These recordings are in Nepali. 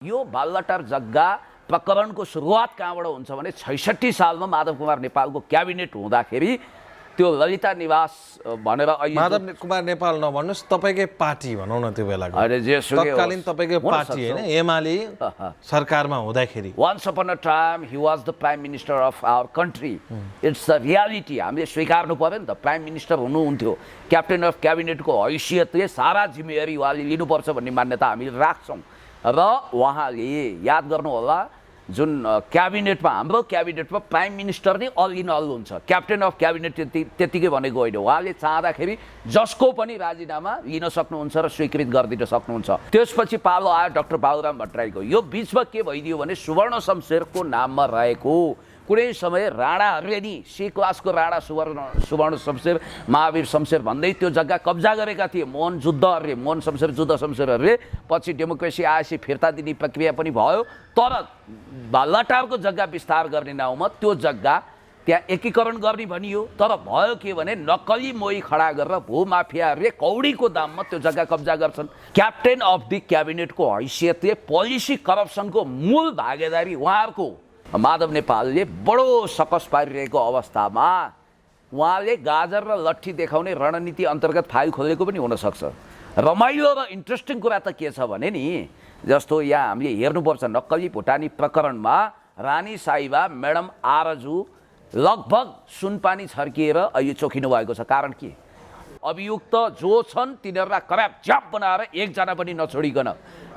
यो बालुवाटार जग्गा प्रकरणको सुरुवात कहाँबाट हुन्छ भने 66 सालमा माधव कुमार नेपालको क्याबिनेट हुँदाखेरि त्यो ललिता निवास भनेर माधव कुमार नेपाल नभन्नुस् तपाईकै पार्टी भनौँ न त्यो बेलाको तत्कालीन तपाईकै पार्टी हैन एमाले सरकारमा हुँदाखेरि once upon a time he was the prime minister of our country. It's the reality. हामीले स्वीकार्नु पर्यो नि त प्राइम मिनिस्टर हुनुहुन्थ्यो क्याप्टेन अफ क्याबिनेटको हैसियतले सारा जिम्मेवारी उहाँले लिनुपर्छ भन्ने मान्यता हामीले राख्छौँ र उहाँले याद गर्नु होला जुन क्याबिनेटमा हाम्रो क्याबिनेटमा प्राइम मिनिस्टर नै अल इन अल हुन्छ क्याप्टेन अफ क्याबिनेट त्यतिकै भनेको होइन उहाँले चाहँदाखेरि जसको पनि राजीनामा लिन सक्नुहुन्छ र स्वीकृत गरिदिन सक्नुहुन्छ त्यसपछि पालो आयो डाक्टर बाबुराम भट्टराईको यो बीचमा के भइदियो भने सुवर्ण शमशेरको नाममा रहेको कुनै समय राणाहरूले नि सी क्लासको राणा सुवर्ण शमशेर महावीर शमशेर भन्दै त्यो जग्गा कब्जा गरेका थिए मोहन शमशेर जुद्ध शमशेरहरूले पछि डेमोक्रेसी आएपछि फिर्ता दिने प्रक्रिया पनि भयो तर बालुवाटारको जग्गा विस्तार गर्ने नाउँमा त्यो जग्गा त्यहाँ एकीकरण गर्ने भनियो तर भयो के भने नक्कली मोही खडा गरेर भूमाफियाहरूले कौडीको दाममा त्यो जग्गा कब्जा गर्छन् क्याप्टेन अफ द क्याबिनेटको हैसियतले पोलिसी करप्सनको मूल भागीदारी उहाँहरूको माधव नेपालले बडो सकस पारिरहेको अवस्थामा उहाँले गाजर र लट्ठी देखाउने रणनीति अन्तर्गत फाइल खोलेको पनि हुनसक्छ रमाइलो र इन्ट्रेस्टिङ कुरा त के छ भने नि जस्तो यहाँ हामीले हेर्नुपर्छ नक्कली भुटानी प्रकरणमा रानी साहिबा म्याडम आरजु लगभग सुनपानी छर्किएर अहिले चोखिनु भएको छ कारण के अभियुक्त जो छन् तिनीहरूलाई कराप झ्याप बनाएर एकजना पनि नछोडिकन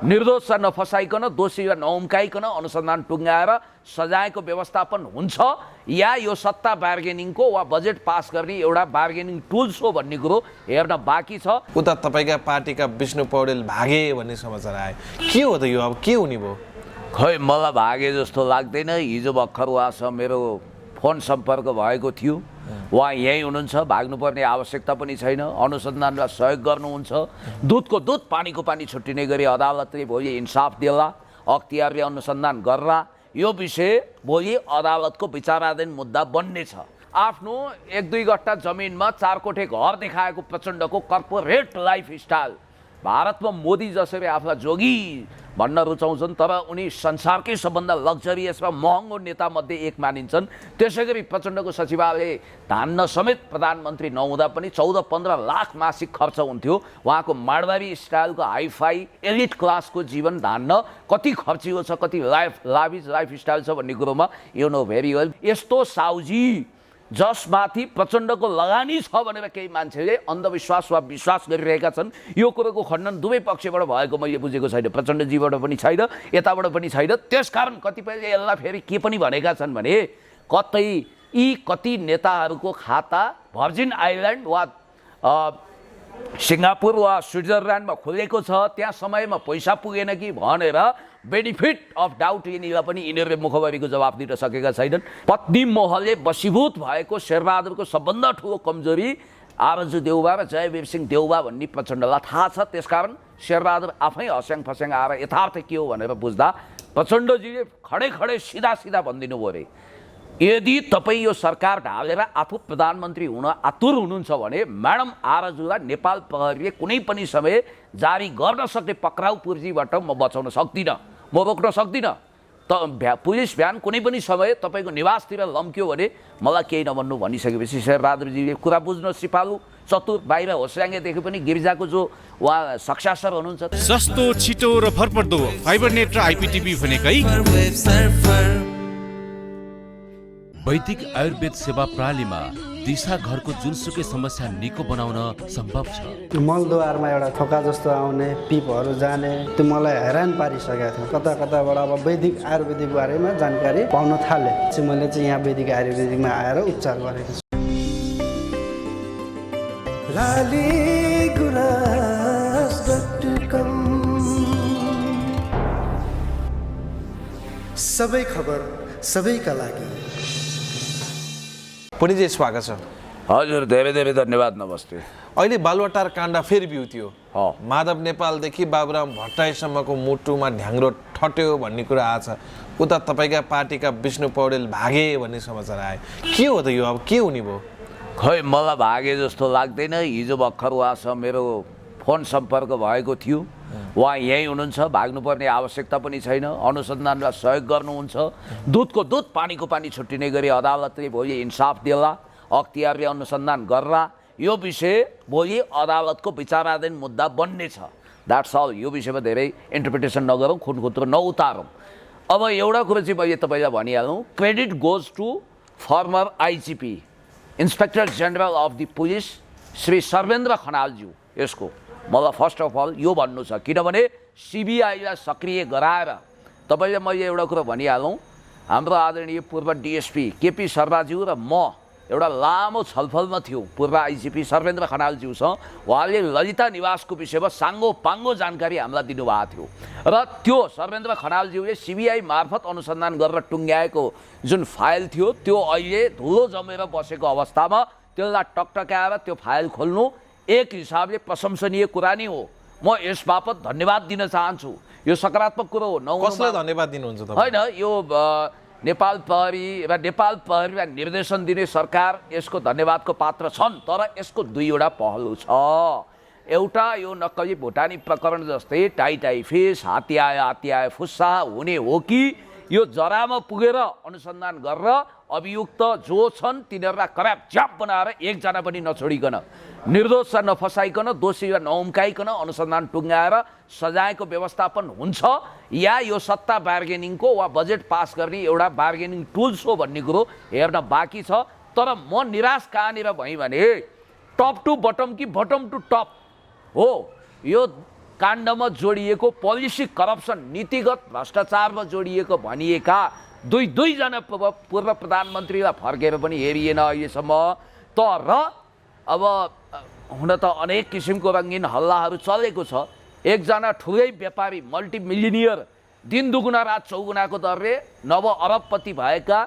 निर्दोषलाई नफसाइकन दोषीलाई नउम्काइकन अनुसन्धान टुङ्गाएर सजायको व्यवस्थापन हुन्छ या यो सत्ता बार्गेनिङको वा बजेट पास गर्ने एउटा बार्गेनिङ टुल्स हो भन्ने कुरो हेर्न बाँकी छ उता तपाईँका पार्टीका विष्णु पौडेल भागे भन्ने समाचार आयो के हो त यो अब के हुने भयो खै मलाई भागे जस्तो लाग्दैन हिजो भर्खर उहाँसँग मेरो फोन सम्पर्क भएको थियो उहाँ यहीँ हुनुहुन्छ भाग्नुपर्ने आवश्यकता पनि छैन अनुसन्धानलाई सहयोग गर्नुहुन्छ दुधको दुध पानीको पानी छुट्टिने गरी अदालतले भोलि इन्साफ देला अख्तियारले अनुसन्धान गर्ला यो विषय भोलि अदालतको विचाराधीन मुद्दा बन्नेछ आफ्नो 1-2 गट्टा जमिनमा 4 कोठे घर देखाएको प्रचण्डको कर्पोरेट लाइफस्टाइल भारतमा मोदी जसरी आफूलाई जोगी भन्न रुचाउँछन् तर उनी संसारकै सबभन्दा लग्जरियस र महँगो नेतामध्ये एक मानिन्छन् त्यसै गरी प्रचण्डको सचिवालय धान्न समेत प्रधानमन्त्री नहुँदा पनि 14-15 लाख मासिक खर्च हुन्थ्यो उहाँको माडवारी स्टाइलको हाइफाई एलिट क्लासको जीवन धान्न कति खर्चिलो छ कति लाभिज लाइफस्टाइल छ भन्ने कुरोमा यु नो भेरी वेल यस्तो साउजी जसमाथि प्रचण्डको लगानी छ भनेर केही मान्छेले अन्धविश्वास वा विश्वास गरिरहेका छन् यो कुरोको खण्डन दुवै पक्षबाट भएको मैले बुझेको छैन प्रचण्डजीबाट पनि छैन यताबाट पनि छैन त्यसकारण कतिपयले यसलाई फेरि के पनि भनेका छन् भने कति नेताहरूको खाता भर्जिन आइल्यान्ड वा सिङ्गापुर वा स्विजरल्यान्डमा खुलेको छ त्यहाँ समयमा पैसा पुगेन कि भनेर बेनिफिट अफ डाउट यिनीलाई पनि यिनीहरूले मुखभरिको जवाब दिन सकेका छैनन् पत्नी मोहले बसीभूत भएको शेरबहादुरको सबभन्दा ठुलो कमजोरी आरजु देउबा र जयवीर सिंह देउबा भन्ने प्रचण्डलाई थाहा छ त्यसकारण शेरबहादुर आफै हस्याङ फस्याङ आएर यथार्थ के हो भनेर बुझ्दा प्रचण्डजीले खडे सिधा भनिदिनु भयो अरे यदि तपाईँ यो सरकार ढालेर आफू प्रधानमन्त्री हुन आतुर हुनुहुन्छ भने म्याडम आरजुलाई नेपाल प्रहरीले कुनै पनि समय जारी गर्न सक्ने पक्राउ पुर्जीबाट म बचाउन सक्दिनँ म रोक्न सक्दिनँ पुलिस भ्यान कुनै पनि समय तपाईँको निवासतिर लम्क्यो भने मलाई केही नभन्नु भनिसकेपछि शेरबहादुरजीले कुरा बुझ्न सिपालु चतुर बाहिर होस्याङ्गेदेखि पनि गिरिजाको जो उहाँ सक्सेसर हुनुहुन्छ सस्तो छिटो र भरपर्दो फाइबर नेट र आइपिटिभी भनेकै वैदिक आयुर्वेद सेवा प्रणालीमा दिशा घरको जुनसुकै समस्या निको बनाउन सम्भव छ मलद्वारमा एउटा थोका जस्तो आउने पिपहरू जाने त्यो मलाई हैरान पारिसकेको थियो कताबाट अब वैदिक आयुर्वेदिक बारेमा जानकारी पाउन थाले मैले चाहिँ यहाँ वैदिक आयुर्वेदिकमा आएर उपचार गरेको छु सबै खबर सबैका लागि पुनिजी स्वागत छ हजुर धेरै धन्यवाद नमस्ते अहिले बालुवाटार काण्ड फेरि बिउत्यो माधव नेपालदेखि बाबुराम भट्टराईसम्मको मुटुमा ढ्याङ्ग्रो ठट्यो भन्ने कुरा आछ उता तपाईँका पार्टीका विष्णु पौडेल भागे भन्ने समाचार आयो के हो त यो अब के हुने भयो खै मलाई भागे जस्तो लाग्दैन हिजो भर्खर उहाँसँग मेरो फोन सम्पर्क भएको थियो उहाँ यहीँ हुनुहुन्छ, भाग्नुपर्ने आवश्यकता पनि छैन, अनुसन्धानलाई सहयोग गर्नुहुन्छ। दुधको दुध पानीको पानी छुट्टिने गरी अदालतले भोलि इन्साफ देला, अख्तियारले अनुसन्धान गर्ला, यो विषय भोलि अदालतको विचाराधीन मुद्दा बन्नेछ। That's all. यो विषयमा धेरै इन्टरप्रिटेसन नगरौँ, खुनखुत्रो नउतारौँ। अब एउटा कुरो चाहिँ मैले तपाईँलाई भनिहालौँ, credit goes to former IGP, inspector general of the police Shri Sarvendra खनालज्यू। यसको मलाई फर्स्ट अफ अल यो भन्नु छ, किनभने सिबिआईलाई सक्रिय गराएर तपाईँले मैले एउटा कुरो भनिहालौँ, हाम्रो आदरणीय पूर्व डिएसपी केपी शर्माज्यू र म एउटा लामो छलफलमा थियौँ पूर्व आइजिपी सर्वेन्द्र खनालज्यूसँग। उहाँले ललिता निवासको विषयमा साङ्गो पाङ्गो जानकारी हामीलाई दिनुभएको थियो र त्यो सर्वेन्द्र खनालज्यूले सिबिआई मार्फत अनुसन्धान गरेर टुङ्ग्याएको जुन फाइल थियो त्यो अहिले धुलो जमेर बसेको अवस्थामा त्यसलाई टकटकाएर त्यो फाइल खोल्नु एक हिसाबले प्रशंसनीय कुरा नै हो। म यस बापत धन्यवाद दिन चाहन्छु। यो सकारात्मक कुरो हो। कसलाई धन्यवाद दिनुहुन्छ तपाईँ? होइन, यो नेपाल प्रहरी र नेपाल प्रहरीलाई निर्देशन दिने सरकार यसको धन्यवादको पात्र छन्, तर यसको दुईवटा पहलु छ। एउटा यो नक्कली भुटानी प्रकरण जस्तै टाई फिस, हात्ती आयो फुस्सा हुने हो कि यो जरामा पुगेर अनुसन्धान गरेर अभियुक्त जो छन् तिनीहरूलाई कराप च्याप बनाएर एकजना पनि नछोडिकन, निर्दोषलाई नफसाइकन, दोषीलाई नउम्काइकन अनुसन्धान टुङ्गाएर सजायको व्यवस्थापन हुन्छ, या यो सत्ता बार्गेनिङको वा बजेट पास गर्ने एउटा बार्गेनिङ टुल्स हो भन्ने कुरो हेर्न बाँकी छ। तर म निराश कहाँनिर भएँ भने टप टु बटम कि बटम टु टप हो यो काण्डमा जोडिएको पोलिसी करप्सन, नीतिगत भ्रष्टाचारमा जोडिएको भनिएका दुईजना पूर्व प्रधानमन्त्रीलाई फर्केर पनि हेरिएन अहिलेसम्म। तर अब हुन त अनेक किसिमको रङ्गीन हल्लाहरू चलेको छ। एकजना ठुलै व्यापारी मल्टिमिलिनियर, दिन दुगुना रात चौगुनाको दरले नव अरबपति भएका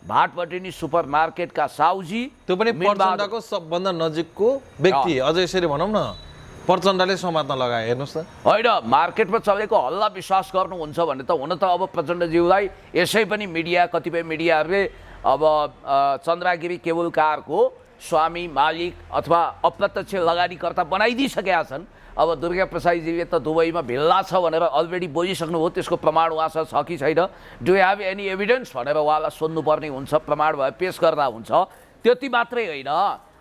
भाटपटिनी सुपर मार्केटका साउजी, त्यो पनि प्रचण्डको सबभन्दा नजिकको व्यक्ति, अझ यसरी भनौँ न प्रचण्डले समात्न लगाए। हेर्नुहोस् त, होइन मार्केटमा चलेको हल्ला विश्वास गर्नुहुन्छ भने त हुन त अब प्रचण्डज्यूलाई यसै पनि मिडिया, कतिपय मिडियाहरूले अब चन्द्रगिरी केबल कारको स्वामी, मालिक अथवा अप्रत्यक्ष लगानीकर्ता बनाइदिइसकेका छन्। अब दुर्गा प्रसादजीले त दुबईमा भिल्ला छ भनेर अलरेडी बोलिसक्नुभयो, त्यसको प्रमाण उहाँसँग छ कि छैन, do you have any evidence भनेर उहाँलाई सोध्नुपर्ने हुन्छ, प्रमाण भए पेस गर्दा हुन्छ। त्यति मात्रै होइन,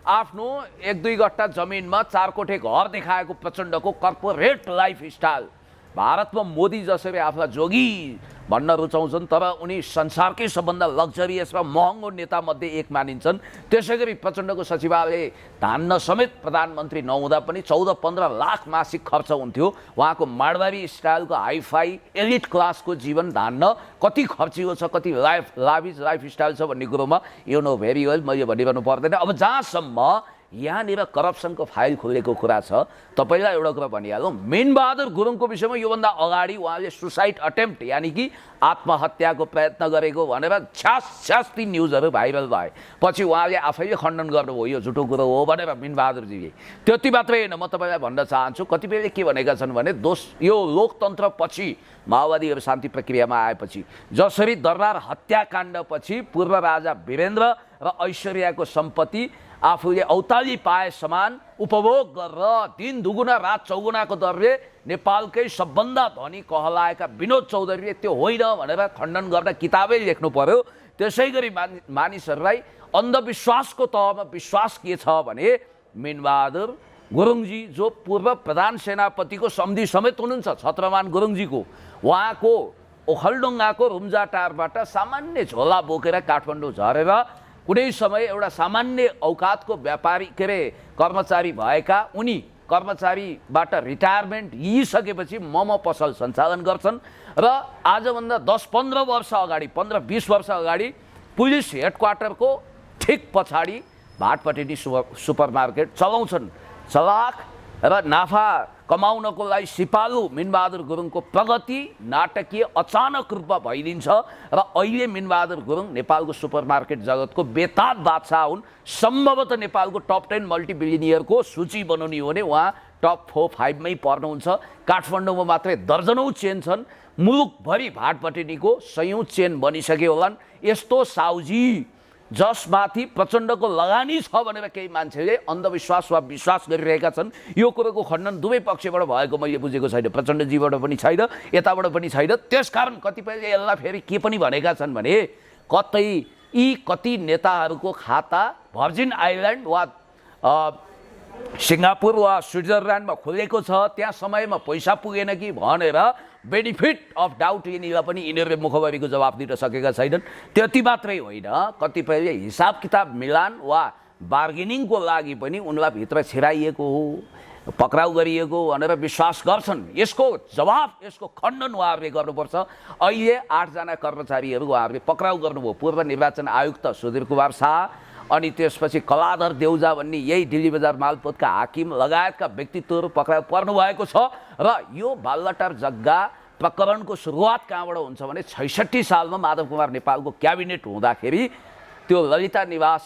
आफ्नो 1-2 गट्टा जमिनमा 4 कोठे घर देखाएको प्रचण्डको कर्पोरेट लाइफस्टाइल, भारतमा मोदी जसरी आफूलाई जोगी भन्न रुचाउँछन् तर उनी संसारकै सबभन्दा लग्जरियस र महँगो नेतामध्ये एक मानिन्छन्। त्यसै गरी प्रचण्डको सचिवालय धान्न समेत प्रधानमन्त्री नहुँदा पनि 14-15 लाख मासिक खर्च हुन्थ्यो। उहाँको माडवारी स्टाइलको हाइफाई एलिट क्लासको जीवन धान्न कति खर्चिलो छ, कति लाभिज लाइफस्टाइल छ भन्ने कुरोमा यु नो भेरी वेल, मैले भनिरहनु पर्दैन। अब जहाँसम्म यहाँनिर करप्सनको फाइल खोलेको कुरा छ, तपाईँलाई एउटा कुरा भनिहालौँ, मीनबहादुर गुरुङको विषयमा योभन्दा अगाडि उहाँले सुसाइड अटेम्प्ट यानि कि आत्महत्याको प्रयत्न गरेको भनेर छ्यास ती न्युजहरू भाइरल भए। पछि उहाँले आफैले खण्डन गर्नुभयो यो झुटो कुरो हो भनेर मीनबहादुरजीले। त्यति मात्रै होइन, म तपाईँलाई भन्न चाहन्छु कतिपयले के भनेका छन् भने यो लोकतन्त्रपछि माओवादीहरू शान्ति प्रक्रियामा आएपछि जसरी दरबार हत्याकाण्डपछि पूर्व राजा वीरेन्द्र र ऐश्वर्याको सम्पत्ति आफूले औताली पाए समान उपभोग गरेर दिन दुगुना रात चौगुनाको दरले नेपालकै सबभन्दा धनी कहलाएका विनोद चौधरीले त्यो होइन भनेर खण्डन गर्दा किताबै लेख्नु पर्यो। त्यसै गरी मानिसहरूलाई अन्धविश्वासको तहमा विश्वास के छ भने मीनबहादुर गुरुङजी जो पूर्व प्रधान सेनापतिको सम्धि समेत हुनुहुन्छ छत्रमान गुरुङजीको, उहाँको ओखलडुङ्गाको रुम्जाटारबाट सामान्य झोला बोकेर काठमाडौँ झरेर कुनै समय एउटा सामान्य औकातको व्यापारी कर्मचारी भएका उनी कर्मचारीबाट रिटायरमेन्ट लिइसकेपछि मोमो पसल सञ्चालन गर्छन् र आजभन्दा 10-15 वर्ष अगाडि, 15-20 वर्ष अगाडि पुलिस हेडक्वार्टरको ठिक पछाडि भाटपटिनी सुपर मार्केट चलाउँछन्। चलाक र नाफा कमाउनको लागि सिपालु मीनबहादुर गुरुङको प्रगति नाटकीय अचानक रूपमा भइदिन्छ र अहिले मीनबहादुर गुरुङ नेपालको सुपरमार्केट जगतको बेताब बादशाह हुन्। सम्भवतः नेपालको टप 10 मल्टिबिलियनियरको सूची बनाउने हो भने उहाँ टप 4-5 मै पर्नुहुन्छ। काठमाडौँमा मात्रै दर्जनौँ चेन छन्, मुलुकभरि भाटपटिनीको 100औं चेन बनिसके होलान्। यस्तो साउजी जसमाथि प्रचण्डको लगानी छ भनेर केही मान्छेले अन्धविश्वास वा विश्वास गरिरहेका छन्। यो कुरोको खण्डन दुवै पक्षबाट भएको मैले बुझेको छैन, प्रचण्डजीबाट पनि छैन, यताबाट पनि छैन। त्यसकारण कतिपयले यसलाई फेरि के पनि भनेका छन् भने कति नेताहरूको खाता भर्जिन आइल्यान्ड वा सिङ्गापुर वा स्विजरल्यान्डमा खोलेको छ, त्यहाँ समयमा पैसा पुगेन कि भनेर बेनिफिट अफ डाउट यिनीलाई पनि यिनीहरूले मुखभरिको जवाफ दिन सकेका छैनन्। त्यति मात्रै होइन, कतिपयले हिसाब किताब मिलान वा बार्गेनिङको लागि पनि उनलाई भित्र छिराइएको हो, पक्राउ गरिएको भनेर विश्वास गर्छन्। यसको जवाफ, यसको खण्डन उहाँहरूले गर्नुपर्छ। अहिले 8 जना कर्मचारीहरू उहाँहरूले पक्राउ गर्नुभयो। पूर्व निर्वाचन आयुक्त सुधीर कुमार शाह, अनि त्यसपछि कलाधर देउजा भन्ने यही दिल्ली बजार मालपोतका हाकिम लगायतका व्यक्तित्वहरू पक्राउ पर्नुभएको छ। र यो बालुवाटार जग्गा प्रकरणको सुरुवात कहाँबाट हुन्छ भने 66 सालमा माधव कुमार नेपालको क्याबिनेट हुँदाखेरि त्यो ललिता निवास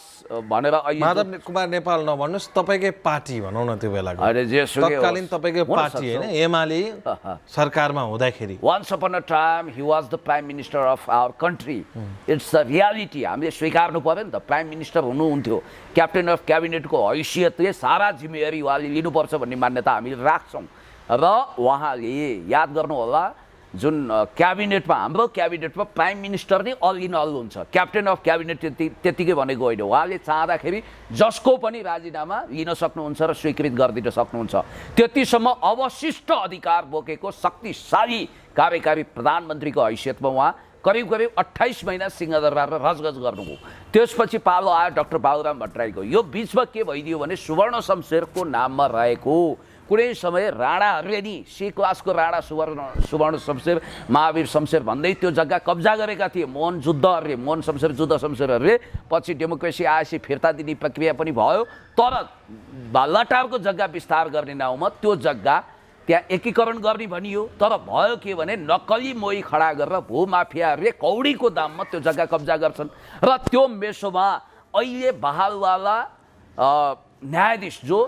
भनेर अहिले माधव कुमार नेपाल नभन्नुहोस्, तपाईँकै पार्टी भनौँ न त्यो बेलाको तत्कालीन तपाईँकै पार्टी होइन, एमाले सरकारमा हुँदाखेरि once upon a time he was the prime minister of our country. It's the reality. हामीले स्वीकार्नु पर्यो नि त। प्राइम मिनिस्टर हुनुहुन्थ्यो, क्याप्टेन अफ क्याबिनेटको हैसियतले सारा जिम्मेवारी उहाँले लिनुपर्छ भन्ने मान्यता हामीले राख्छौँ। र उहाँले याद गर्नु होला, जुन क्याबिनेटमा, हाम्रो क्याबिनेटमा प्राइम मिनिस्टर नै अल इन अल हुन्छ, क्याप्टेन अफ क्याबिनेट त्यतिकै भनेको होइन। उहाँले चाहँदाखेरि जसको पनि राजीनामा लिन सक्नुहुन्छ र स्वीकृत गरिदिन सक्नुहुन्छ। त्यतिसम्म अवशिष्ट अधिकार बोकेको शक्तिशाली कार्यकारी प्रधानमन्त्रीको हैसियतमा उहाँ करिब 28 महिना सिंहदरबारमा रजगज गर्नुभयो। त्यसपछि पालो आयो डाक्टर बाबुराम भट्टराईको। यो बिचमा के भइदियो भने सुवर्ण शमशेरको नाममा रहेको कुनै समय राणाहरूले नि सी क्लासको राणा सुवर्ण शमशेर, महावीर शमशेर भन्दै त्यो जग्गा कब्जा गरेका थिए। मोहन शमशेरहरूले पछि डेमोक्रेसी आएपछि फिर्ता दिने प्रक्रिया पनि भयो। तर बालुवाटारको जग्गा विस्तार गर्ने नाउँमा त्यो जग्गा त्यहाँ एकीकरण गर्ने भनियो। तर भयो के भने नक्कली मोही खडा गरेर भूमाफियाहरूले कौडीको दाममा त्यो जग्गा कब्जा गर्छन्। र त्यो मेसोमा अहिले बहालवाला न्यायाधीश जो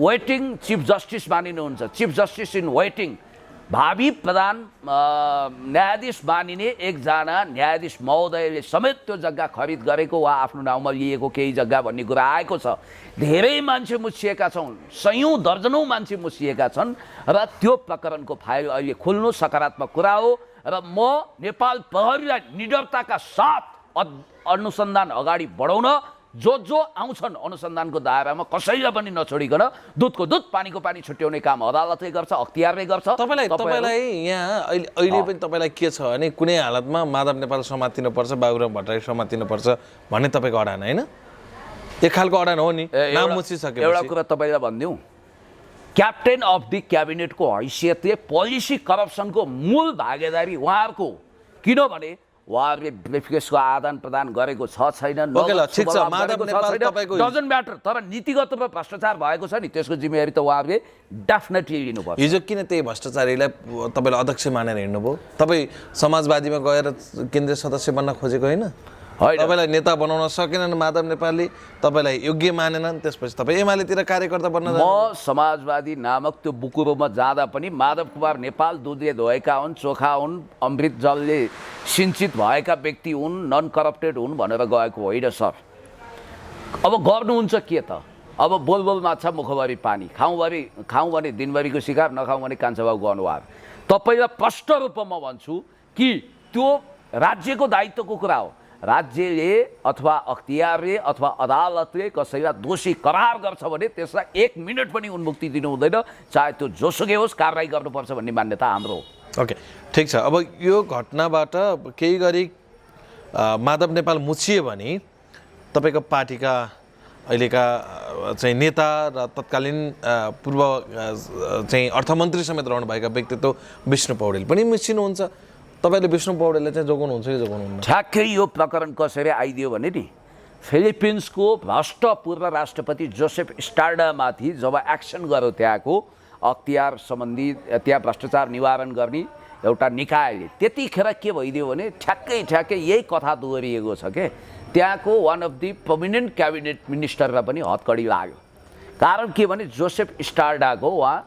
वेटिङ चिफ जस्टिस मानिनुहुन्छ, चिफ जस्टिस इन वेटिङ, भावी प्रधान न्यायाधीश मानिने एकजना न्यायाधीश महोदयले समेत त्यो जग्गा खरिद गरेको वा आफ्नो नाउँमा लिएको केही जग्गा भन्ने कुरा आएको छ। धेरै मान्छे मुछिएका छन्, सयौँ दर्जनौँ मान्छे मुछिएका छन्। र त्यो प्रकरणको फाइल अहिले खुल्नु सकारात्मक कुरा हो। र म नेपाल प्रहरीलाई निडरताका साथ अनुसन्धान अगाडि बढाउन, जो आउँछन् अनुसन्धानको दायरामा कसैलाई पनि नछोडिकन दुधको दुध पानीको पानी छुट्याउने काम अदालतले गर्छ, अख्तियारले गर्छ। तपाईँलाई यहाँ अहिले पनि तपाईँलाई के छ भने कुनै हालतमा माधव नेपाल समातिनुपर्छ, बाबुराम भट्टराई समातिनुपर्छ भन्ने तपाईँको अडान होइन? एक खालको अडान हो नि, नाम मुछिसक्यो। एउटा कुरा तपाईँलाई भनिदिउँ, क्याप्टेन अफ द क्याबिनेटको हैसियतले पोलिसी करप्सनको मूल भागीदारी उहाँहरूको, किनभने उहाँहरूले ब्रिफकेसको आदान प्रदान गरेको छ छैन डजन्ट म्याटर। तर नीतिगत रूपमा भ्रष्टाचार भएको छ नि, त्यसको जिम्मेवारी त उहाँहरूले डेफिनेटली लिनुपर्छ। हिजो किन त्यही भ्रष्टाचारीलाई तपाईँले अध्यक्ष मानेर हिँड्नुभयो? तपाईँ समाजवादीमा गएर केन्द्रीय सदस्य बन्न खोजेको होइन? तपाईँलाई नेता बनाउन सकेनन् माधव नेपालले, तपाईँलाई योग्य मानेनन्, त्यसपछि तपाईँ एमालेतिर कार्यकर्ता बन्न। म समाजवादी नामक त्यो बुकुरोमा जाँदा पनि माधव कुमार नेपाल दुधले धोएका हुन्, चोखा हुन्, अमृत जलले सिञ्चित भएका व्यक्ति हुन्, नन करप्टेड हुन् भनेर गएको होइन सर। अब गर्नुहुन्छ के त? अब बोलबोल माछा मुखभरि पानी, खाउँ भने दिनभरिको शिकार, नखाउँ भने कान्छाबाउ गनुहार। तपाईँलाई स्पष्ट रूपमा भन्छु कि त्यो राज्यको दायित्वको कुरा हो। राज्यले अथवा अख्तियारले अथवा अदालतले कसैलाई दोषी करार गर्छ भने त्यसलाई 1 मिनट पनि उन्मुक्ति दिनु हुँदैन, चाहे त्यो जोसुकै होस्, कारवाही गर्नुपर्छ भन्ने मान्यता हाम्रो हो। ओके, ठिक छ। अब यो घटनाबाट केही गरी माधव नेपाल मुछियो भने तपाईँको पार्टीका अहिलेका चाहिँ नेता र तत्कालीन पूर्व चाहिँ अर्थमन्त्री समेत रहनुभएका व्यक्तित्व विष्णु पौडेल पनि मुछिनुहुन्छ। तपाईँले विष्णु पौडेललाई चाहिँ जोगाउनुहुन्छ कि जोगाउनुहुन्न? ठ्याक्कै यो प्रकरण कसरी आइदियो भने नि, फिलिपिन्सको भ्रष्ट पूर्व राष्ट्रपति जोसेफ स्टार्डामाथि जब एक्सन गर्यो त्यहाँको अख्तियार सम्बन्धी, त्यहाँ भ्रष्टाचार निवारण गर्ने एउटा निकायले, त्यतिखेर के भइदियो भने ठ्याक्कै यही कथा दोहोरिएको छ के त्यहाँको one of the prominent cabinet मिनिस्टरलाई पनि हतकडी लाग्यो। कारण के भने जोसेफ स्टार्डाको उहाँ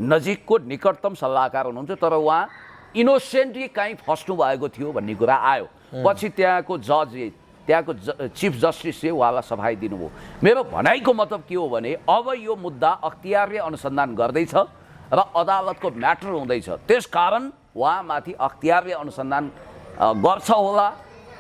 नजिकको निकटतम सल्लाहकार हुनुहुन्थ्यो, तर उहाँ इनोसेन्टली कहीँ फस्नु भएको थियो भन्ने कुरा आयो। पछि त्यहाँको जजले त्यहाँको चिफ जस्टिसले उहाँलाई सफाई दिनुभयो। मेरो भनाइको मतलब के हो भने अब यो मुद्दा अख्तियारले अनुसन्धान गर्दैछ र अदालतको म्याटर हुँदैछ, त्यसकारण उहाँमाथि अख्तियारले अनुसन्धान गर्छ होला।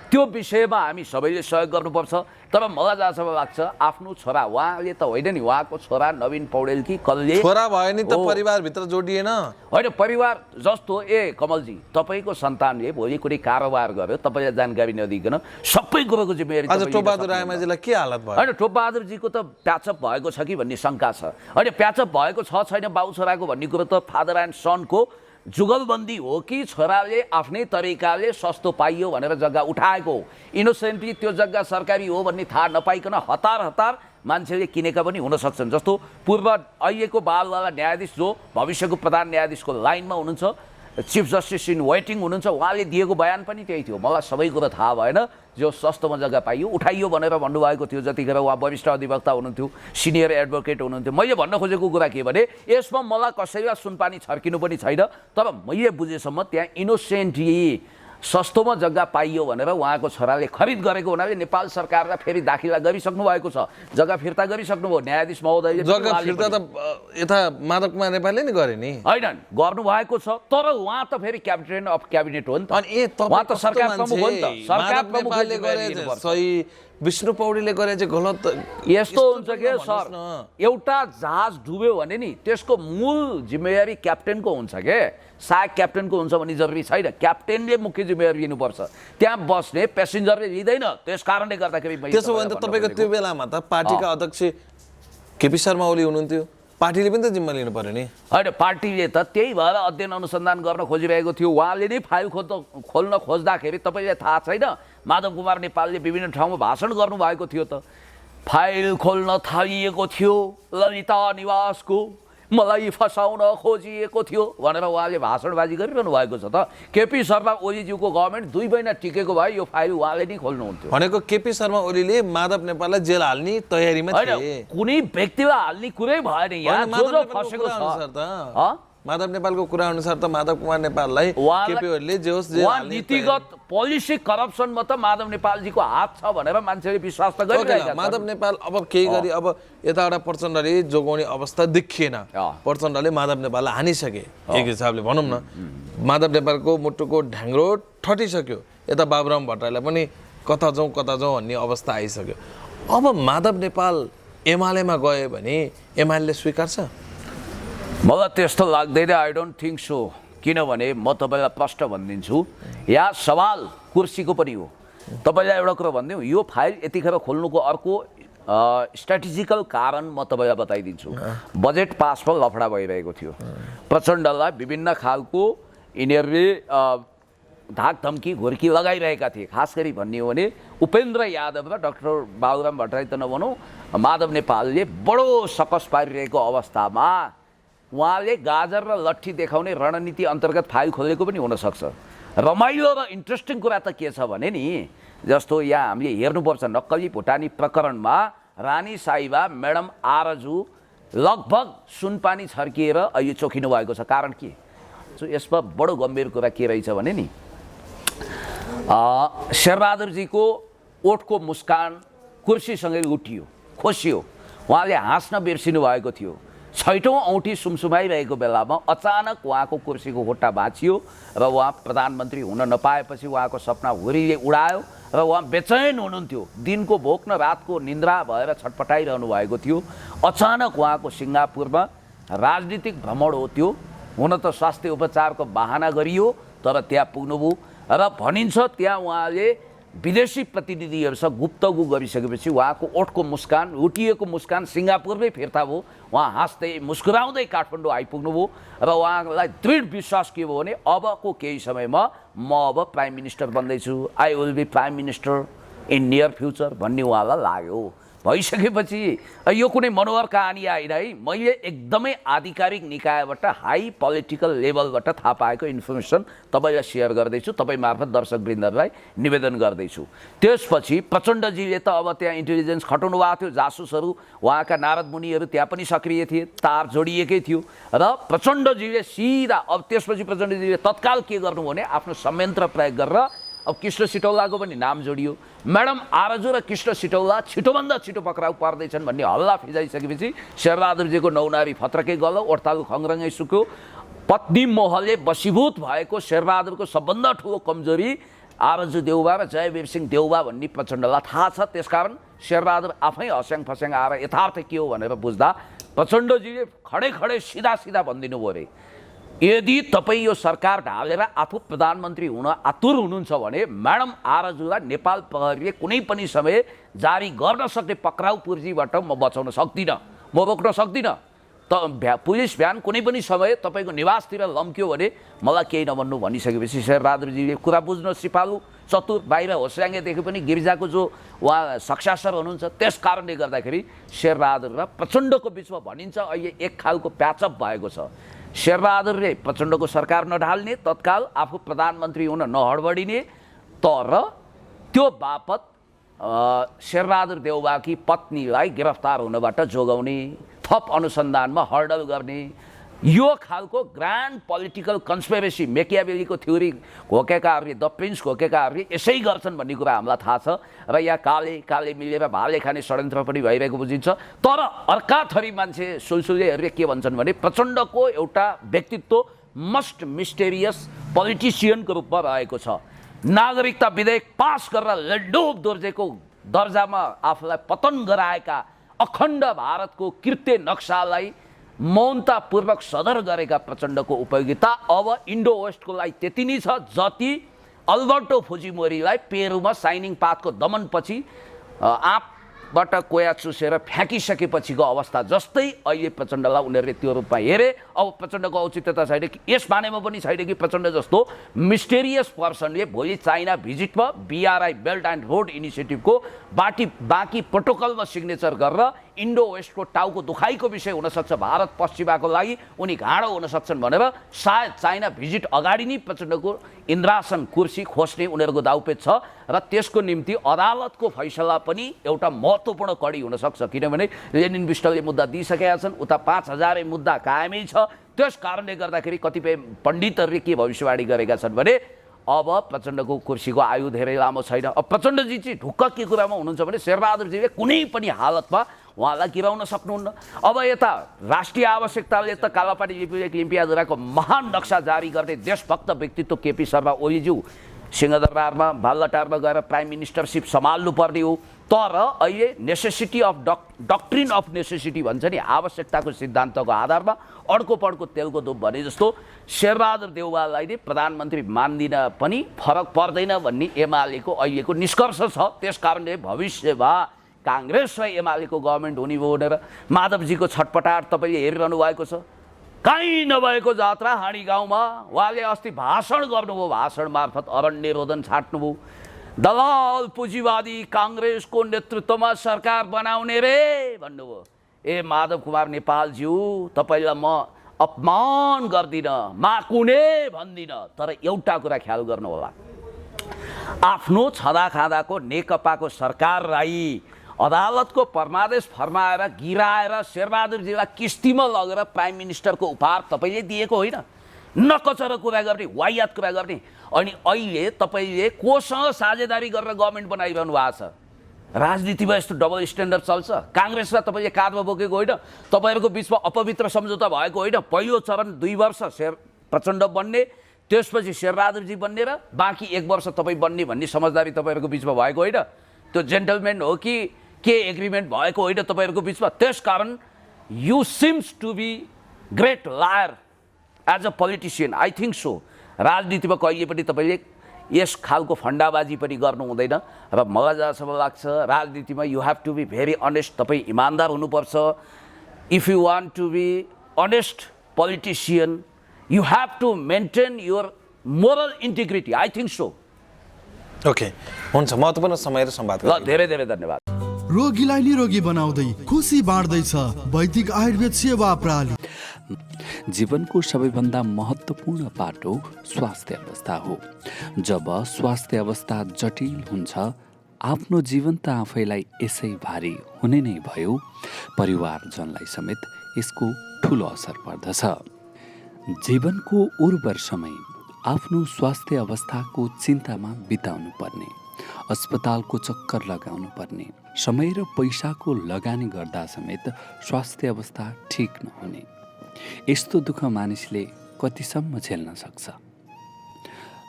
त्यो विषयमा हामी सबैले सहयोग गर्नुपर्छ। तर मलाई जहाँसम्म लाग्छ आफ्नो छोरा, उहाँले त होइन नि, उहाँको छोरा नवीन पौडेल कि कसले छोरा भयो नि त परिवारभित्र जोडिएन होइन। परिवार जस्तो कमलजी तपाईँको सन्तानले भोलि कुनै कारोबार गर्यो, तपाईँलाई जानकारी नदिकन सबै कुरोको जिम्मेवारी आज टोपबहादुर रायमाझीलाई के हालत भयो? होइन, टोपबहादुरजीको त प्याचअप भएको छ कि भन्ने शङ्का छ। होइन, प्याचअप भएको छ छैन बाउ छोराको भन्ने कुरो त फादर एन्ड सनको जुगलबन्दी हो कि छोराले आफ्नै तरिकाले सस्तो पाइयो भनेर जग्गा उठाएको, इनोसेन्टली त्यो जग्गा सरकारी हो भन्ने थाहा नपाइकन हतार हतार मान्छेले किनेका पनि हुन सक्छन्। जस्तो पूर्व अहिलेको बालवाला न्यायाधीश जो भविष्यको प्रधान न्यायाधीशको लाइनमा हुनुहुन्छ, चिफ जस्टिस इन वेटिङ हुनुहुन्छ, उहाँले दिएको बयान पनि त्यही थियो। मलाई सबै कुरो थाहा भएन, जो सस्तोमा जग्गा पाइयो उठाइयो भनेर भन्नुभएको थियो। जतिखेर उहाँ वरिष्ठ अधिवक्ता हुनुहुन्थ्यो, सिनियर एडभोकेट हुनुहुन्थ्यो। मैले भन्न खोजेको कुरा के भने यसमा मलाई कसैलाई सुनपानी छर्किनु पनि छैन, तर मैले बुझेसम्म त्यहाँ इनोसेन्टली सस्तोमा जग्गा पाइयो भनेर उहाँको छोराले खरिद गरेको हुनाले नेपाल सरकारलाई फेरि दाखिला गरिसक्नु भएको छ, जग्गा फिर्ता गरिसक्नु भयो। न्यायाधीश महोदयले जग्गा फिर्ता त यता माधव कुमार नेपालले नि गरे नि, होइन गर्नुभएको छ, तर उहाँ त फेरि क्याबिनेट अफ क्याबिनेट हो नि त, अनि उहाँ त सरकार प्रमुख हो नि त। सरकार नेपालले गरे सही, विष्णु पौडेलले गरे चाहिँ गलत। यस्तो हुन्छ के सर, एउटा जहाज डुब्यो भने नि त्यसको मूल जिम्मेवारी क्याप्टेनको हुन्छ के, सायद क्याप्टेनको हुन्छ भन्ने जरुरी छैन। क्याप्टेनले मुख्य जिम्मेवारी लिनुपर्छ, त्यहाँ बस्ने पेसेन्जरले लिँदैन। त्यस कारणले गर्दाखेरि त्यसो भने त तपाईँको त्यो बेलामा त पार्टीका अध्यक्ष केपी शर्मा ओली हुनुहुन्थ्यो, पार्टीले पनि त जिम्मा लिनु पर्यो नि। होइन, पार्टीले त त्यही भएर अध्ययन अनुसन्धान गर्न खोजिरहेको थियो। उहाँले नै फाइल खोल्न खोज्दाखेरि तपाईँलाई थाहा छैन, माधव कुमार नेपालले विभिन्न ठाउँमा भाषण गर्नुभएको थियो त। फाइल खोल्न थालिएको थियो ललिता निवासको, मलाई फसाउन खोजिएको थियो भनेर उहाँले भाषणबाजी गरिरहनु भएको छ त। केपी शर्मा ओलीज्यूको गभर्मेन्ट 2 महिना टिकेको भए यो फाइल उहाँले नै खोल्नुहुन्थ्यो। भनेको केपी शर्मा ओलीले माधव नेपाललाई जेल हाल्ने तयारीमा थिए, कुनै व्यक्तिलाई हाल्ने कुरै भएन। यहाँ जो फसेको छ माधव नेपालको कुरा अनुसार त माधव कुमार नेपाललाई केपी ओलीले जे होस् जेल हाल्ने नीतिगत पोलिसी करप्सनमा त माधव नेपालजीको हात छ भनेर मान्छेले विश्वास त गरिरहेका छन्। माधव नेपाल अब केही गरी अब यताबाट प्रचण्डले जोगाउने अवस्था देखिएन, प्रचण्डले माधव नेपाललाई हानिसके एक हिसाबले भनौँ न। माधव नेपालको मुटुको ढ्याङ्ग्रो ठटिसक्यो, यता बाबुराम भट्टराईलाई पनि कता जाउँ भन्ने अवस्था आइसक्यो। अब माधव नेपाल एमालेमा गयो भने एमाले स्वीकार्छ? मलाई त्यस्तो लाग्दैन, आई डोन्ट थिङ्क सो। किनभने म तपाईँलाई प्रश्न भनिदिन्छु, यहाँ सवाल कुर्सीको पनि हो। तपाईँलाई एउटा कुरो भनिदिउँ, यो फाइल यतिखेर खोल्नुको अर्को स्ट्राटेजिकल कारण म तपाईँलाई बताइदिन्छु। बजेट पासमा लफडा भइरहेको थियो, प्रचण्डलाई विभिन्न खालको यिनीहरूले धाकधम्की घुर्की लगाइरहेका थिए। खास गरी भन्ने हो भने उपेन्द्र यादव र डाक्टर बाबुराम भट्टराई त नभनौँ, माधव नेपालले बडो सकस पारिरहेको अवस्थामा उहाँले गाजर र लट्ठी देखाउने रणनीति अन्तर्गत फाइल खोलेको पनि हुनसक्छ। रमाइलो र इन्ट्रेस्टिङ कुरा त के छ भने नि, जस्तो यहाँ हामीले हेर्नुपर्छ नक्कली भुटानी प्रकरणमा रानी साहिबा म्याडम आरजु लगभग सुनपानी छर्किएर अहिले चोखिनु भएको छ। कारण के? यसमा बडो गम्भीर कुरा के रहेछ भने नि, शेरबहादुरजीको ओठको मुस्कान कुर्सीसँगै उठियो, खोसियो, उहाँले हाँस्न बिर्सिनु भएको थियो। 6औं औँठी सुमसुमाइरहेको बेलामा अचानक उहाँको कुर्सीको खुट्टा भाँचियो र उहाँ प्रधानमन्त्री हुन नपाएपछि उहाँको सपना हुरीले उडायो र उहाँ बेचैन हुनुहुन्थ्यो। दिनको भोक न रातको निन्द्रा भएर छटपटाइरहनु भएको थियो। अचानक उहाँको सिङ्गापुरमा राजनीतिक भ्रमण हो, त्यो हुन त स्वास्थ्य उपचारको बहाना गरियो, तर त्यहाँ पुग्नुभयो र भनिन्छ त्यहाँ उहाँले विदेशी प्रतिनिधिहरूसँग गुप्तगु गरिसकेपछि उहाँको ओठको मुस्कान, उठिएको मुस्कान सिङ्गापुरमै फिर्ता भयो। उहाँ हाँस्दै मुस्कुराउँदै काठमाडौँ आइपुग्नुभयो र उहाँलाई दृढ विश्वास के भयो भने अबको केही समयमा म अब प्राइम मिनिस्टर बन्दैछु, I will be prime minister in near future भन्ने उहाँलाई लाग्यो। भइसकेपछि यो कुनै मनोहर कहानी आइन है, मैले एकदमै आधिकारिक निकायबाट हाई पोलिटिकल लेभलबाट थाहा पाएको इन्फर्मेसन तपाईँलाई सेयर गर्दैछु, तपाईँ मार्फत दर्शकवृन्दहरूलाई निवेदन गर्दैछु। त्यसपछि प्रचण्डजीले त अब त्यहाँ इन्टेलिजेन्स खटाउनु भएको थियो, जासुसहरू उहाँका नारद मुनिहरू त्यहाँ पनि सक्रिय थिए, तार जोडिएकै थियो र प्रचण्डजीले सिधा अब त्यसपछि प्रचण्डजीले तत्काल के गर्नुभयो भने आफ्नो संयन्त्र प्रयोग गरेर अब कृष्ण सिटौलाको पनि नाम जोडियो। म्याडम आरजु र कृष्ण सिटौला छिटोभन्दा छिटो पक्राउ पर्दैछन् भन्ने हल्ला फिजाइसकेपछि शेरबहादुरजीको नौनारी फत्रकै गलो, ओर्तालु खङ्ग्रङै सुक्यो। पत्नी मोहले वशीभूत भएको शेरबहादुरको सबभन्दा ठुलो कमजोरी आरजु देउबा र जयवीर सिंह देउबा भन्ने प्रचण्डलाई थाहा छ। त्यसकारण शेरबहादुर आफै हस्याङ फस्याङ आएर यथार्थ के हो भनेर बुझ्दा प्रचण्डजीले खडे खडे सिधा सिधा भनिदिनु भयो अरे, यदि तपाईँ यो सरकार ढालेर आफू प्रधानमन्त्री हुन आतुर हुनुहुन्छ भने म्याडम आरजुलाई नेपाल प्रहरीले कुनै पनि समय जारी गर्न सक्ने पक्राउ पूर्जीबाट म बचाउन सक्दिनँ, म रोक्न सक्दिनँ। पुलिस भ्यान कुनै पनि समय तपाईँको निवासतिर लम्क्यो भने मलाई केही नभन्नु भनिसकेपछि शेरबहादुरजीले कुरा बुझ्न सिपालु चतुर, बाहिर होस्याङ्गेदेखि पनि गिरिजाको जो उहाँ सक्सेसर हुनुहुन्छ त्यस कारणले गर्दाखेरि शेरबहादुर र प्रचण्डको बिचमा भनिन्छ अहिले एक खालको प्याचअप भएको छ। शेरबहादुरले प्रचण्डको सरकार नढाल्ने, तत्काल आफू प्रधानमन्त्री हुन नहडबडिने, तर त्यो बापत शेरबहादुर देउबाकी पत्नीलाई गिरफ्तार हुनबाट जोगाउने, थप अनुसन्धानमा हर्डल गर्ने, यो खालको ग्रान्ड पोलिटिकल कन्स्पिरेसी मेकियावेलीको थ्योरी घोकेकाहरूले, द प्रिन्स घोकेकाहरूले यसै गर्छन् भन्ने कुरा हामीलाई थाहा छ। र यहाँ काले काले मिलेर भाले खाने षड्यन्त्र पनि भइरहेको बुझिन्छ। तर अर्का थरी मान्छे सुलसुलेहरूले के भन्छन् भने प्रचण्डको एउटा व्यक्तित्व मस्ट मिस्टेरियस पोलिटिसियनको रूपमा रहेको छ। नागरिकता विधेयक पास गरेर लेडोप दोर्जेको दर्जामा आफूलाई पतन गराएका अखण्ड भारतको कृत्य नक्सालाई मौनतापूर्वक सदर गरेका प्रचण्डको उपयोगिता अब इन्डो वेस्टको लागि त्यति नै छ जति अल्बर्टो फुजिमोरीलाई पेरुमा साइनिङ पाथको दमनपछि आँपबाट कोया चुसेर फ्याँकिसकेपछिको अवस्था जस्तै अहिले प्रचण्डलाई उनीहरूले त्यो रूपमा हेरे। अब प्रचण्डको औचित्यता छैन कि यस बारेमा पनि छैन कि प्रचण्ड जस्तो मिस्टेरियस पर्सनले भोलि चाइना भिजिटमा BRI बेल्ट एन्ड रोड इनिसिएटिभको बाँकी प्रोटोकलमा सिग्नेचर गरेर इन्डो वेस्टको टाउको दुखाइको विषय हुनसक्छ भारत पश्चिमाको लागि, उनी घाँडो हुन सक्छन् भनेर सायद चाइना भिजिट अगाडि नै प्रचण्डको इन्द्रासन कुर्सी खोज्ने उनीहरूको दाउपेच छ। र त्यसको निम्ति अदालतको फैसला पनि एउटा महत्त्वपूर्ण कडी हुनसक्छ, किनभने लेनिन विष्टले मुद्दा दिइसकेका छन्, उता 5000 मुद्दा कायमै छ। त्यस कारणले गर्दाखेरि कतिपय पण्डितहरूले के भविष्यवाणी गरेका छन् भने अब प्रचण्डको कुर्सीको आयु धेरै लामो छैन। अब प्रचण्डजी चाहिँ ढुक्क के कुरामा हुनुहुन्छ भने शेरबहादुरजीले कुनै पनि हालतमा उहाँलाई गिराउन सक्नुहुन्न। अब यता राष्ट्रिय आवश्यकताले त कालापानी लिम्पियाधुराको महान नक्सा जारी गर्ने देशभक्त व्यक्तित्व केपी शर्मा ओलीज्यू सिंहदरबारमा बालटारमा गएर प्राइम मिनिस्टरसिप सम्हाल्नु पर्ने हो। तर अहिले necessity of doctrine of necessity भन्छ नि, आवश्यकताको सिद्धान्तको आधारमा अड्को पड्को तेलको धुप भने जस्तो शेरबहादुर देउवालाई नै प्रधानमन्त्री मान्दिन पनि फरक पर्दैन भन्ने एमालेको अहिलेको निष्कर्ष छ। त्यस कारणले भविष्यमा काङ्ग्रेस र एमालेको गभर्मेन्ट हुने भयो भनेर माधवजीको छटपटाट तपाईँले हेरिरहनु भएको छ। कहीँ नभएको जात्रा हाँडी गाउँमा उहाँले अस्ति भाषण गर्नुभयो, भाषण मार्फत अरण्य रोदन छाट्नुभयो। दलाल पुँजीवादी काङ्ग्रेसको नेतृत्वमा सरकार बनाउने रे भन्नुभयो। ए माधव कुमार नेपालज्यू, तपाईँलाई म अपमान गर्दिनँ, माकुने भन्दिनँ, तर एउटा कुरा ख्याल गर्नु होला, आफ्नो छँदा खाँदाको नेकपाको सरकारलाई अदालतको परमादेश फर्माएर गिराएर शेरबहादुरजीलाई किस्तीमा लगेर प्राइम मिनिस्टरको उपहार तपाईँले दिएको होइन, नकचर कुरा गर्ने, वाहियात कुरा गर्ने। अनि अहिले तपाईँले कोसँग साझेदारी गरेर गभर्मेन्ट बनाइरहनु भएको छ? राजनीतिमा यस्तो डबल स्ट्यान्डर्ड चल्छ? काङ्ग्रेसलाई तपाईँले काँधमा बोकेको होइन, तपाईँहरूको बिचमा अपवित्र सम्झौता भएको होइन। पहिलो चरण 2 वर्ष प्रचण्ड बन्ने, त्यसपछि शेरबहादुरजी बन्ने र बाँकी 1 वर्ष तपाईँ बन्ने भन्ने समझदारी तपाईँहरूको बिचमा भएको होइन? त्यो जेन्टलमेन हो कि के एग्रिमेन्ट भएको होइन तपाईँहरूको बिचमा? त्यसकारण you seems to be great liar as a politician, I think so. राजनीतिमा कहिले पनि तपाईँले यस खालको फन्डाबाजी पनि गर्नु हुँदैन र मलाई जहाँसम्म लाग्छ राजनीतिमा you have to be very honest, तपाईँ इमान्दार हुनुपर्छ। If you want to be honest politician you have to maintain your moral integrity, I think so. Okay, हुन्छ, महत्त्वपूर्ण समय र संवाद ल धेरै धेरै धन्यवाद। रोगीलाई निरोगी बनाउँदै खुसी बाँड्दैछ वैदिक आयुर्वेद सेवा प्रणाली। जीवनको सबैभन्दा महत्त्वपूर्ण पाटो स्वास्थ्य अवस्था हो। जब स्वास्थ्य अवस्था जटिल हुन्छ, आफ्नो जीवन त आफैलाई यसै भारी हुने नै भयो, परिवारजनलाई समेत यसको ठुलो असर पर्दछ। जीवनको उर्वर समय आफ्नो स्वास्थ्य अवस्थाको चिन्तामा बिताउनु पर्ने, अस्पतालको चक्कर लगाउनु पर्ने, समय र पैसाको लगानी गर्दा समेत स्वास्थ्य अवस्था ठिक नहुने, यस्तो दुःख मानिसले कतिसम्म झेल्न सक्छ?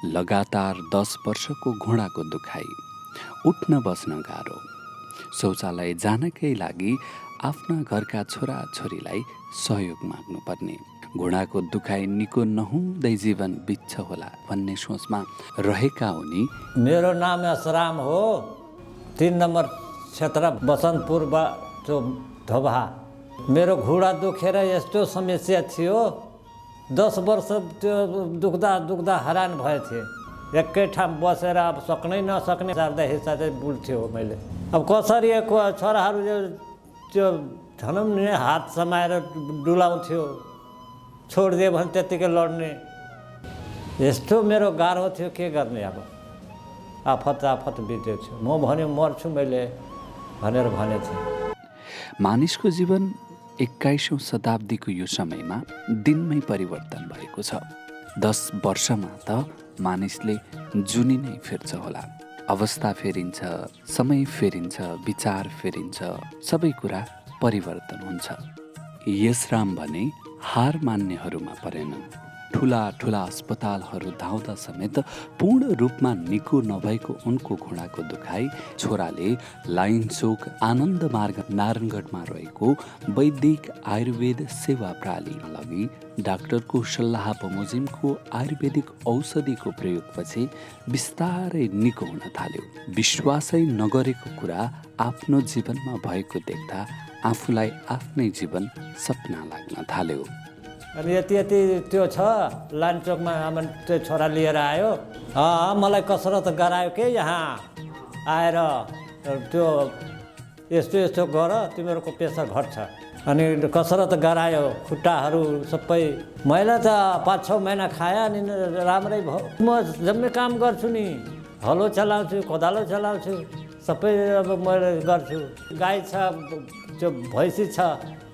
लगातार 10 वर्षको घुँडाको दुखाइ, उठ्न बस्न गाह्रो, शौचालय जानकै लागि आफ्ना घरका छोराछोरीलाई सहयोग माग्नुपर्ने, घुँडाको दुखाइ निको नहुँदै जीवन बित्छ होला भन्ने सोचमा रहेका उनी मेरो नाम असराम हो, 3 नम्बर क्षेत्र बसन्तपुर धोबा। मेरो घुँडा दुखेर यस्तो समस्या थियो, 10 वर्ष त्यो दुख्दा हैरान भए थिएँ। एकै ठाउँ बसेर अब सक्नै नसक्ने चार्दा हिसाबले बुल्थ्यो मैले। अब कसरी छोराहरू त्यो भनौँ नि हात समाएर डुलाउँथ्यो, छोडिदियो भने त्यत्तिकै लड्ने, यस्तो मेरो गाह्रो थियो। के गर्ने अब, आफत बित्यो थियो। म भन्यो मर्छु मैले भनेर भनेको थिएँ। मानिसको जीवन 21औं शताब्दीको यो समयमा दिनमै परिवर्तन भएको छ। 10 वर्षमा त मानिसले जुनी नै फिर्छ होला। अवस्था फेरिन्छ, समय फेरिन्छ, विचार फेरिन्छ, सबै कुरा परिवर्तन हुन्छ। यसराम भने हार मान्नेहरूमा परेनन्। ठुला ठुला अस्पतालहरू धाउँदा समेत पूर्ण रूपमा निको नभएको उनको घुँडाको दुखाइ छोराले लाइन चोक आनन्द मार्ग नारायणगढमा रहेको वैदिक आयुर्वेद सेवा प्रणालीमा लगी डाक्टरको सल्लाह बमोजिमको आयुर्वेदिक औषधिको प्रयोगपछि बिस्तारै निको हुन थाल्यो। विश्वासै नगरेको कुरा आफ्नो जीवनमा भएको देख्दा आफूलाई आफ्नै जीवन सपना लाग्न थाल्यो। अनि यति त्यो छ लान्चोकमा त्यो छोरा लिएर आयो। मलाई कसरत गरायो के यहाँ आएर, त्यो यस्तो गर तिमीहरूको प्रेसर घट्छ। अनि कसरत गरायो, खुट्टाहरू सबै। मैले त 5-6 महिना खाएँ अनि राम्रै भयो। म जम्मै काम गर्छु नि, हलो चलाउँछु, कोदालो चलाउँछु, सबै अब मैले गर्छु। गाई छ, त्यो भैँसी छ,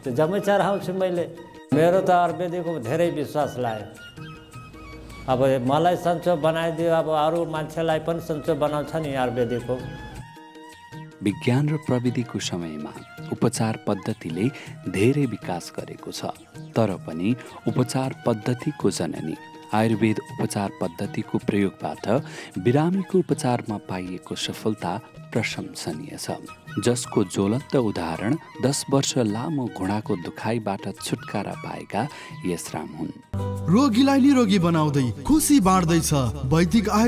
त्यो जम्मै चराउँछु मैले। मेरो त आयुर्वेदिकको धेरै विश्वास लाग्यो। अब मलाई सन्चो बनाइदियो, अब अरू मान्छेलाई पनि सन्चो बनाउँछ नि आयुर्वेदिकको। विज्ञान र प्रविधिको समयमा उपचार पद्धतिले धेरै विकास गरेको छ, तर पनि उपचार पद्धतिको जननी आयुर्वेद उपचार पद्धतिको प्रयोगबाट बिरामीको उपचारमा पाइएको सफलता प्रशंसनीय छ, जसको ज्वलन्त उदाहरण 10 वर्ष लामो घुँडाको दुखाइबाट छुटकारा पाएका यसराम हुन्। रोगीलाई निरोगी बनाउँदै खुसी बाँड्दैछ वैदिक